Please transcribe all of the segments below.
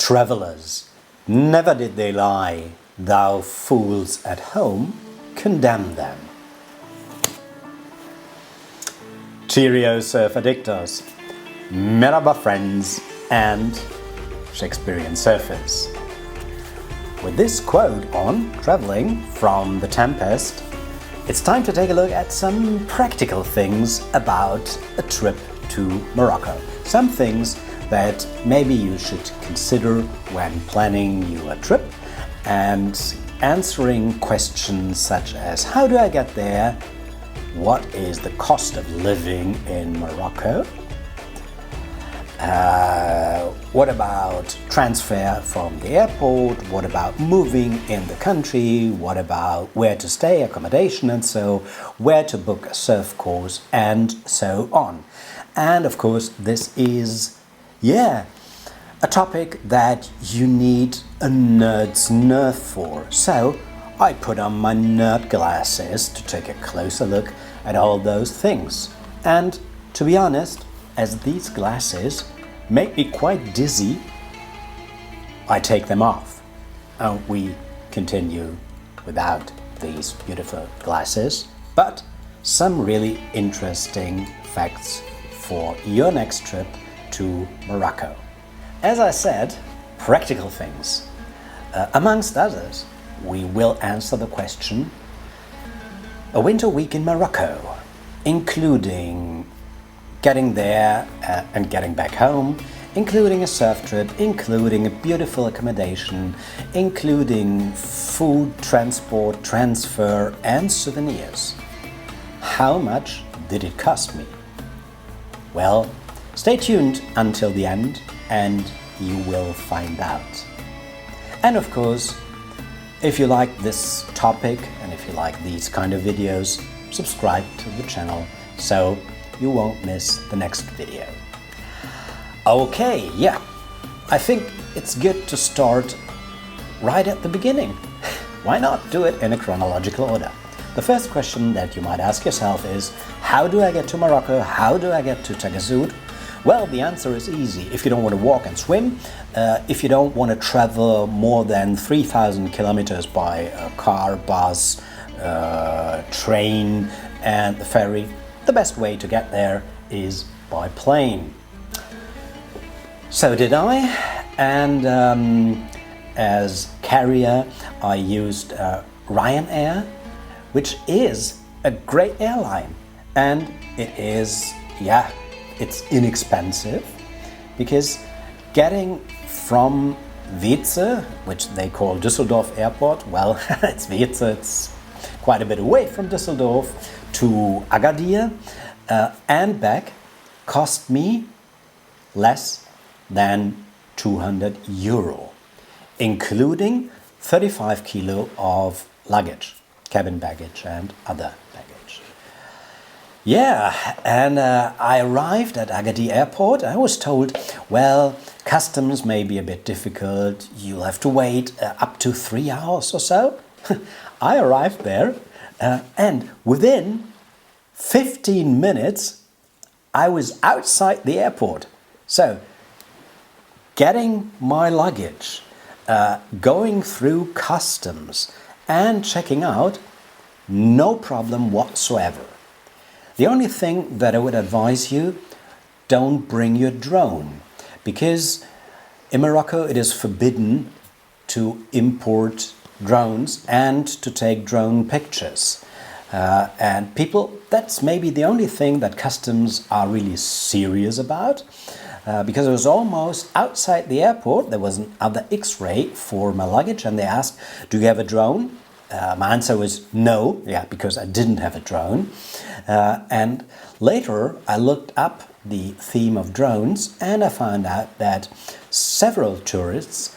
Travellers, never did they lie, thou fools at home, condemn them. Cheerio surf addictors, merhaba friends and Shakespearean surfers. With this quote on travelling from The Tempest, it's time to take a look at some practical things about a trip to Morocco. Some things that maybe you should consider when planning your trip and answering questions such as how do I get there? What is the cost of living in Morocco? What about transfer from the airport? What about moving in the country? What about where to stay, accommodation and so, where to book a surf course and so on. And of course this is, a topic that you need a nerd's nerve for. So I put on my nerd glasses to take a closer look at all those things. And to be honest, as these glasses make me quite dizzy, I take them off. And we continue without these beautiful glasses, but some really interesting facts for your next trip to Morocco. As I said, practical things. Amongst others, we will answer the question, a winter week in Morocco, including getting there and getting back home, including a surf trip, including a beautiful accommodation, including food, transport, transfer and souvenirs. How much did it cost me? Well, stay tuned until the end and you will find out. And of course, if you like this topic and if you like these kind of videos, subscribe to the channel so you won't miss the next video. Okay, I think it's good to start right at the beginning. Why not do it in a chronological order? The first question that you might ask yourself is, how do I get to Morocco? How do I get to Taghazout? Well, the answer is easy. If you don't want to walk and swim, if you don't want to travel more than 3,000 kilometers by car, bus, train and the ferry, the best way to get there is by plane. So did I, and as carrier I used Ryanair, which is a great airline, and it is, it's inexpensive because getting from Weeze, which they call Düsseldorf Airport, well, it's Weeze, it's quite a bit away from Düsseldorf, to Agadir and back cost me less than 200 euro, including 35 kilo of luggage, cabin baggage and other baggage. And I arrived at Agadir Airport. I was told, well, customs may be a bit difficult. You'll have to wait up to 3 hours or so. I arrived there and within 15 minutes I was outside the airport. So getting my luggage, going through customs and checking out, no problem whatsoever. The only thing that I would advise you, don't bring your drone, because in Morocco it is forbidden to import drones and to take drone pictures. And people, that's maybe the only thing that customs are really serious about. Because it was almost outside the airport, there was another X-ray for my luggage and they asked, do you have a drone? My answer was no, because I didn't have a drone. And later I looked up the theme of drones and I found out that several tourists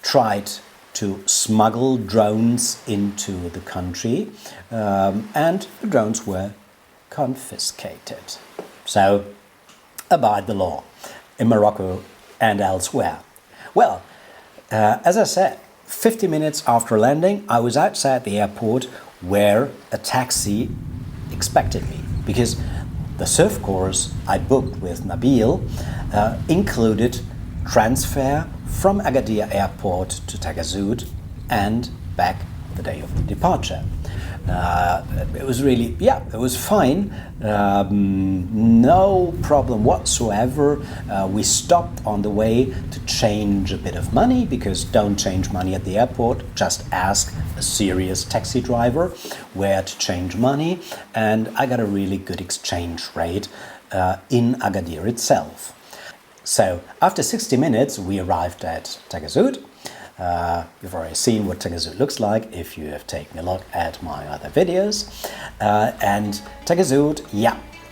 tried to smuggle drones into the country and the drones were confiscated. So abide the law in Morocco and elsewhere. Well, as I said, 50 minutes after landing, I was outside the airport where a taxi expected me, because the surf course I booked with Nabil included transfer from Agadir airport to Taghazout and back the day of the departure. It was really, it was fine. No problem whatsoever. We stopped on the way to change a bit of money, because don't change money at the airport. Just ask a serious taxi driver where to change money. And I got a really good exchange rate in Agadir itself. So after 60 minutes, we arrived at Taghazout. You've already seen what Taghazout looks like if you have taken a look at my other videos. And Taghazout,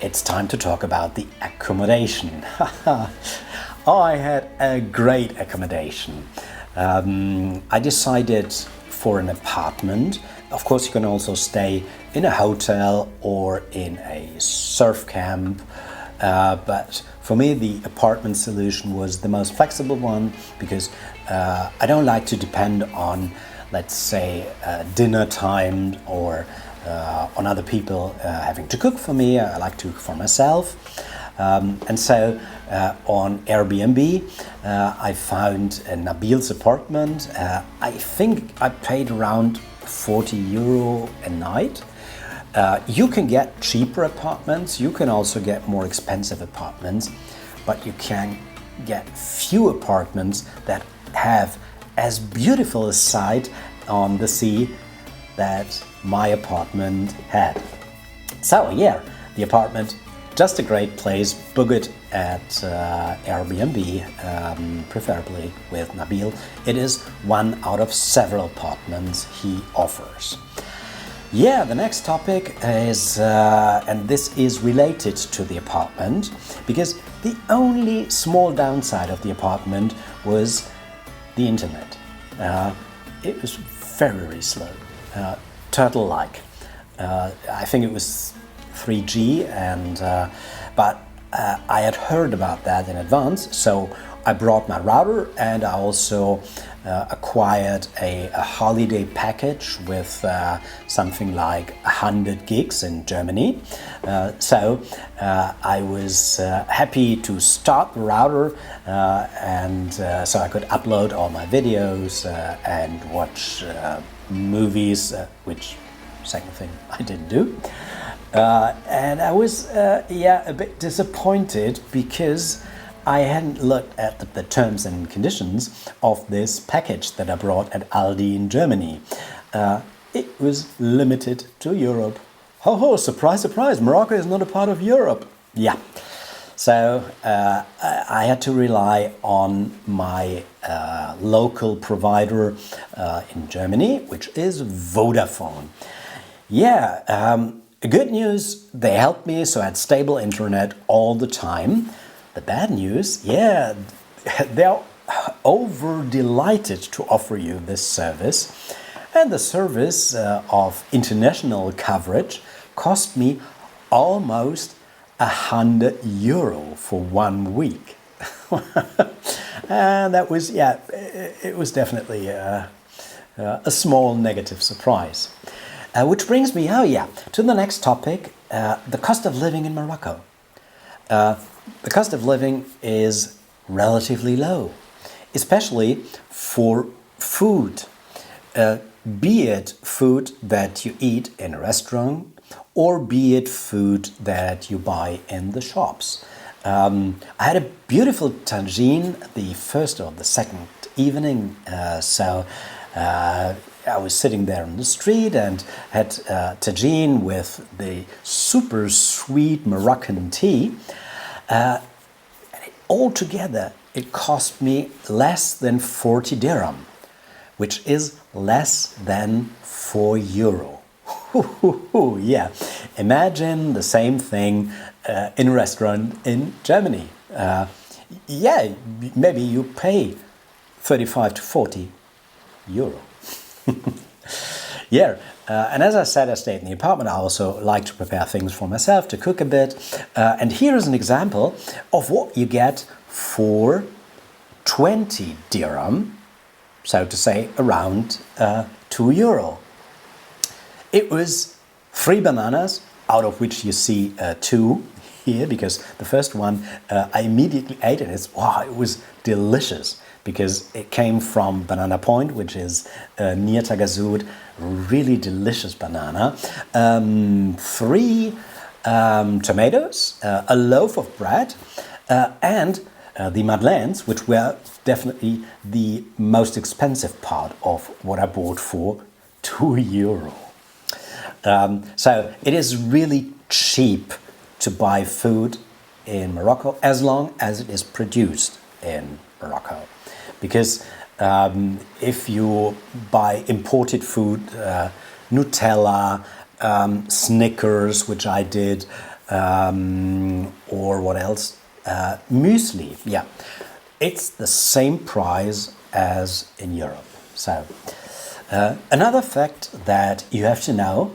it's time to talk about the accommodation. I had a great accommodation. I decided for an apartment. Of course, you can also stay in a hotel or in a surf camp. But for me, the apartment solution was the most flexible one, because I don't like to depend on, let's say, dinner time or on other people having to cook for me. I like to cook for myself. And so on Airbnb, I found Nabil's apartment. I think I paid around €40 a night. You can get cheaper apartments, you can also get more expensive apartments, but you can get few apartments that have as beautiful a sight on the sea that my apartment had. So the apartment, just a great place. Book it at Airbnb, preferably with Nabil. It is one out of several apartments he offers. The next topic is, and this is related to the apartment, because the only small downside of the apartment was the internet. It was very slow, turtle-like. I think it was 3G, but I had heard about that in advance, so I brought my router, and I also acquired a holiday package with something like 100 gigs in Germany. So I was happy to start the router, and so I could upload all my videos and watch movies, which second thing I didn't do. And I was a bit disappointed, because I hadn't looked at the terms and conditions of this package that I brought at Aldi in Germany. It was limited to Europe. Ho, surprise, surprise, Morocco is not a part of Europe. So I had to rely on my local provider in Germany, which is Vodafone. Good news, they helped me, so I had stable internet all the time. The bad news, they're over-delighted to offer you this service. And the service of international coverage cost me almost €100 for 1 week. And that was, it was definitely a small negative surprise. Which brings me, to the next topic, the cost of living in Morocco. The cost of living is relatively low, especially for food, be it food that you eat in a restaurant, or be it food that you buy in the shops. I had a beautiful tagine the first or the second evening, I was sitting there on the street and had tagine with the super sweet Moroccan tea. Altogether, it cost me less than 40 dirham, which is less than €4. Imagine the same thing in a restaurant in Germany. Maybe you pay 35 to 40 euro. And as I said, I stayed in the apartment. I also like to prepare things for myself, to cook a bit. And here is an example of what you get for 20 dirham, so to say around €2. It was 3 bananas, out of which you see 2 here because the first one I immediately ate it. It was delicious because it came from Banana Point, which is near Taghazout. Really delicious banana. 3 tomatoes, a loaf of bread, and the madeleines, which were definitely the most expensive part of what I bought for €2. So it is really cheap to buy food in Morocco as long as it is produced in Morocco. Because if you buy imported food, Nutella, Snickers, which I did, or what else? Muesli, yeah. It's the same price as in Europe. So, another fact that you have to know,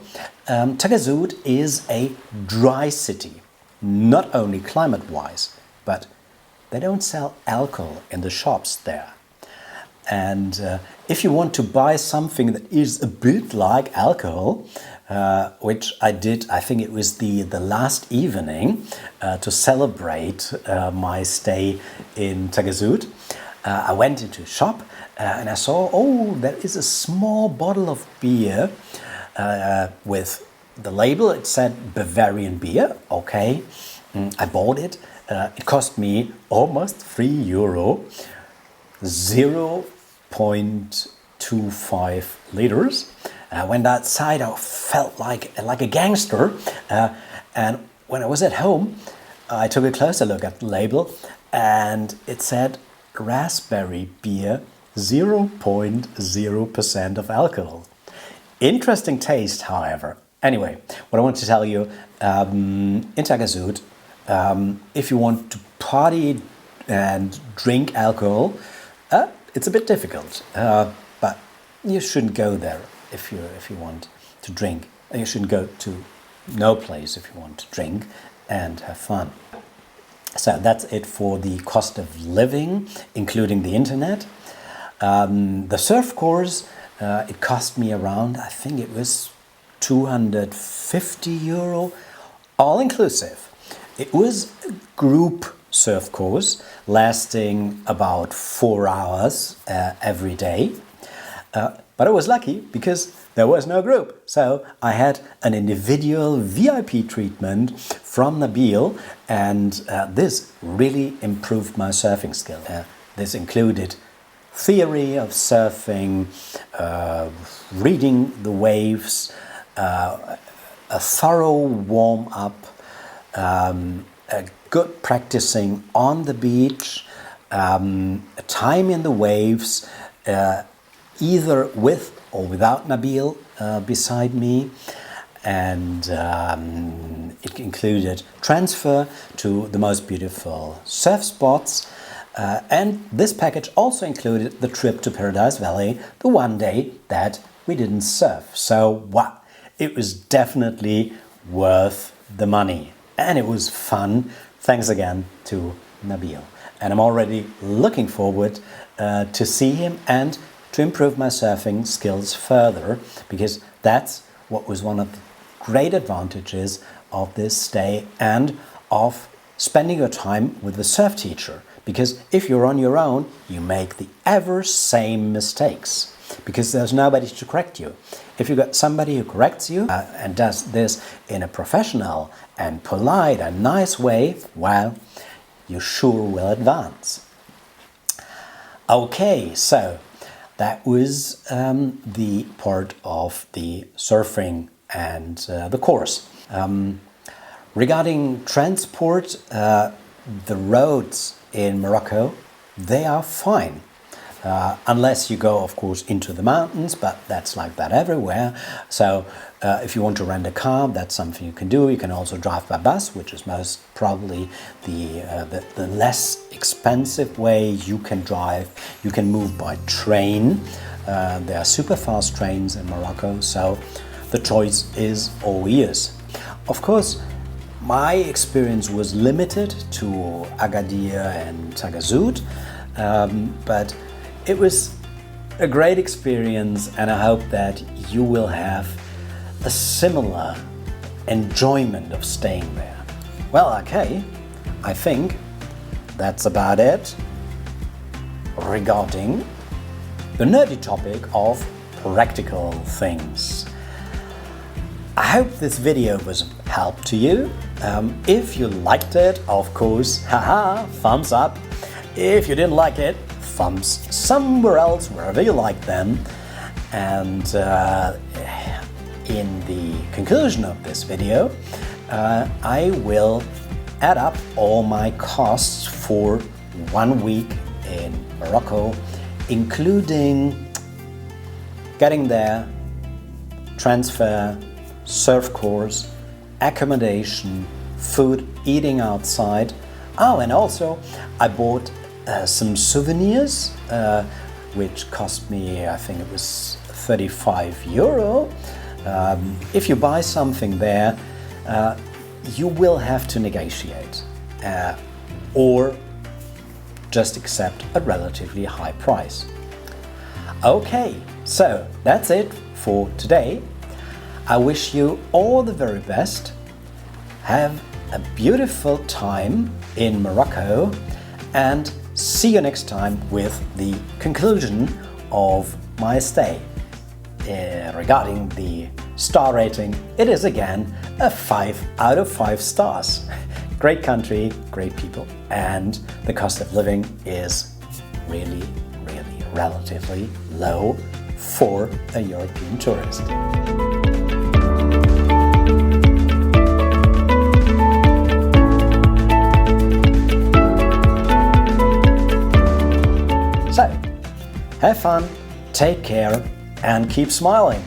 Taghazout is a dry city, not only climate-wise, but they don't sell alcohol in the shops there. And if you want to buy something that is a bit like alcohol, which I did, I think it was the last evening to celebrate my stay in Taghazout, I went into a shop and I saw, there is a small bottle of beer with the label. It said Bavarian beer. Okay, I bought it. It cost me almost €3, 0.25 liters. I went outside, I felt like a gangster. And when I was at home, I took a closer look at the label and it said raspberry beer, 0.0% of alcohol. Interesting taste, however. Anyway, what I want to tell you, in Taghazout, if you want to party and drink alcohol, it's a bit difficult, but you shouldn't go there if you want to drink. You shouldn't go to no place if you want to drink and have fun. So that's it for the cost of living, including the internet. The surf course, it cost me around, I think it was €250, all inclusive. It was a group surf course lasting about 4 hours every day. But I was lucky because there was no group. So I had an individual VIP treatment from Nabil, and this really improved my surfing skill. This included theory of surfing, reading the waves, a thorough warm-up, a good practicing on the beach, a time in the waves, either with or without Nabil beside me, and it included transfer to the most beautiful surf spots, and this package also included the trip to Paradise Valley, the one day that we didn't surf. So wow, it was definitely worth the money, and it was fun. Thanks again to Nabil, and I'm already looking forward to see him and to improve my surfing skills further, because that's what was one of the great advantages of this stay and of spending your time with a surf teacher. Because if you're on your own, you make the ever same mistakes, because there's nobody to correct you. If you got somebody who corrects you and does this in a professional and polite and nice way, well, you sure will advance. Okay, so that was the part of the surfing and the course. Regarding transport, the roads in Morocco, they are fine. Unless you go, of course, into the mountains, but that's like that everywhere. So if you want to rent a car, that's something you can do. You can also drive by bus, which is most probably the less expensive way you can drive. You can move by train. There are super fast trains in Morocco, so the choice is all ears. Of course, my experience was limited to Agadir and Taghazout, but it was a great experience, and I hope that you will have a similar enjoyment of staying there. Well, okay, I think that's about it regarding the nerdy topic of practical things. I hope this video was of help to you. If you liked it, of course, thumbs up. If you didn't like it, thumbs somewhere else, wherever you like them. And in the conclusion of this video, I will add up all my costs for 1 week in Morocco, including getting there, transfer, surf course, accommodation, food, eating outside. Oh, and also I bought some souvenirs, which cost me, I think it was €35. If you buy something there, you will have to negotiate or just accept a relatively high price. Okay, so that's it for today. I wish you all the very best. Have a beautiful time in Morocco and see you next time with the conclusion of my stay. Regarding the star rating, it is again a 5 out of 5 stars. Great country, great people, and the cost of living is really relatively low for a European tourist. So, have fun, take care, and keep smiling.